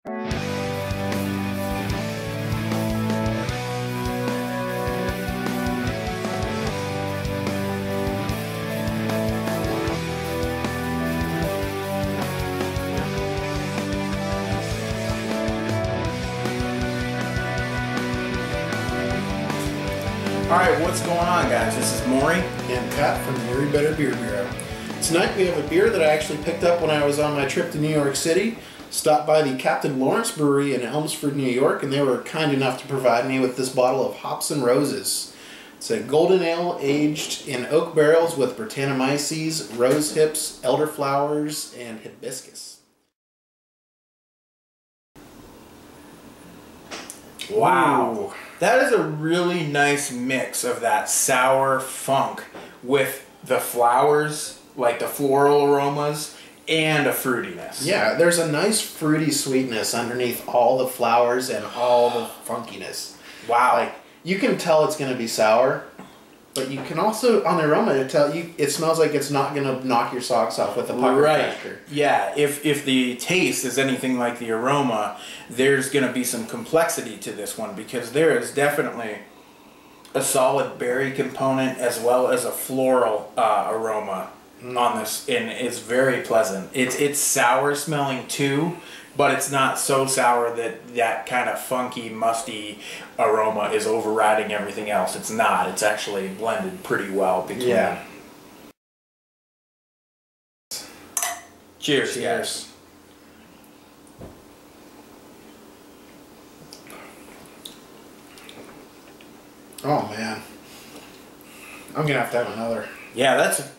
Alright, what's going on, guys? This is Maury and Pat from the Erie Better Beer Bureau. Tonight we have a beer that I actually picked up when I was on my trip to New York City. Stopped by the Captain Lawrence Brewery in Elmsford, New York, and they were kind enough to provide me with this bottle of Hops and Roses. It's a golden ale aged in oak barrels with Brettanomyces, rose hips, elderflowers, and hibiscus. Wow. Ooh. That is a really nice mix of that sour funk with the flowers, like the floral aromas, and a fruitiness. Yeah, there's a nice fruity sweetness underneath all the flowers and all the funkiness. Wow. Like, you can tell it's going to be sour, but you can also, on the aroma, tell you it smells like it's not going to knock your socks off with a pucker factor. Yeah, if the taste is anything like the aroma, there's going to be some complexity to this one, because there is definitely a solid berry component as well as a floral aroma on this, and it's very pleasant. It's sour smelling too, but it's not so sour that that kind of funky, musty aroma is overriding everything else. It's not. It's actually blended pretty well between them. Cheers, guys. Oh man, I'm gonna have to have another. Yeah,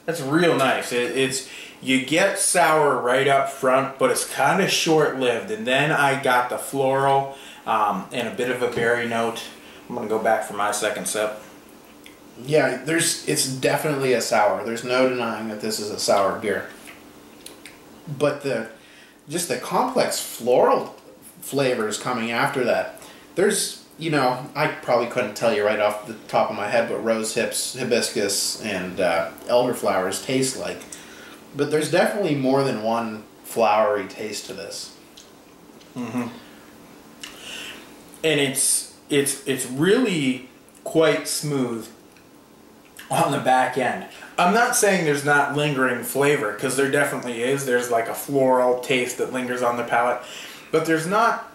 that's real nice. It's you get sour right up front, but it's kind of short-lived, and then I got the floral and a bit of a berry note. I'm gonna go back for my second sip. Yeah, it's definitely a sour. There's no denying that this is a sour beer. But just the complex floral flavors coming after that. There's, you know, I probably couldn't tell you right off the top of my head what rose hips, hibiscus, and elderflowers taste like. But there's definitely more than one flowery taste to this. Mm-hmm. And it's really quite smooth on the back end. I'm not saying there's not lingering flavor, because there definitely is. There's like a floral taste that lingers on the palate, but there's not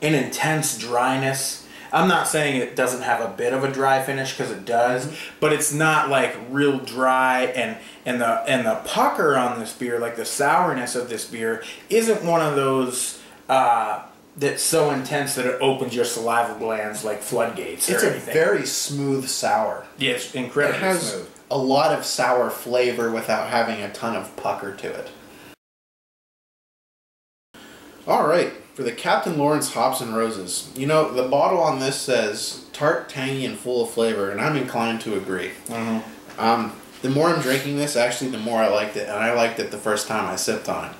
an intense dryness. I'm not saying it doesn't have a bit of a dry finish, because it does, but it's not like real dry, and the pucker on this beer, like the sourness of this beer, isn't one of those that's so intense that it opens your saliva glands like floodgates. It's or a anything. very smooth sour. Yeah, it's incredibly It has smooth. a lot of sour flavor without having a ton of pucker to it. Alright, for the Captain Lawrence Hops and Roses. You know, the bottle on this says tart, tangy, and full of flavor, and I'm inclined to agree. Mm-hmm. The more I'm drinking this, actually, the more I liked it, and I liked it the first time I sipped on it.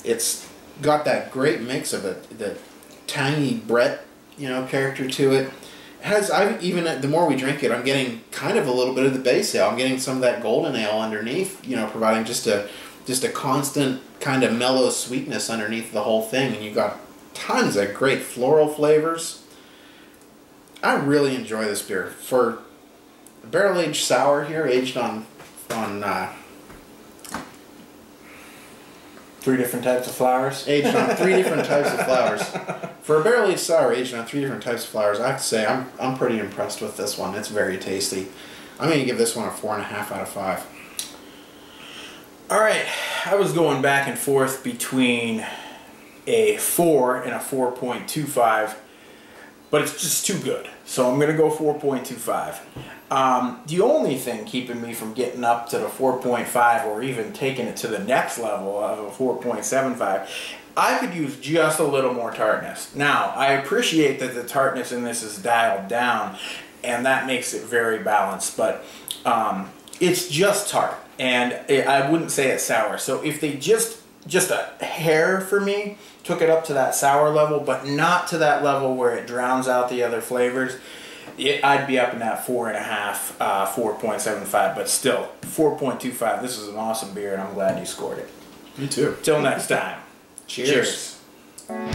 It's got that great mix of the tangy Brett, you know, character to it. The more we drink it, I'm getting kind of a little bit of the base ale. I'm getting some of that golden ale underneath, you know, providing just a constant kind of mellow sweetness underneath the whole thing, and you've got tons of great floral flavors. I really enjoy this beer. For a barrel-aged sour here, aged on 3 different types of flowers. Aged on 3 different types of flowers. For a barrel-aged sour aged on 3 different types of flowers, I have to say I'm pretty impressed with this one. It's very tasty. I'm going to give this one a 4.5 out of 5. Alright, I was going back and forth between a 4 and a 4.25, but it's just too good. So I'm going to go 4.25. The only thing keeping me from getting up to the 4.5 or even taking it to the next level of a 4.75, I could use just a little more tartness. Now, I appreciate that the tartness in this is dialed down, and that makes it very balanced, but it's just tart, and I wouldn't say it's sour. So if they just a hair for me took it up to that sour level, but not to that level where it drowns out the other flavors, I'd be up in that 4.5, 4.75, but still 4.25. This is an awesome beer, and I'm glad you scored it. Me too. Till next time. Cheers. Cheers.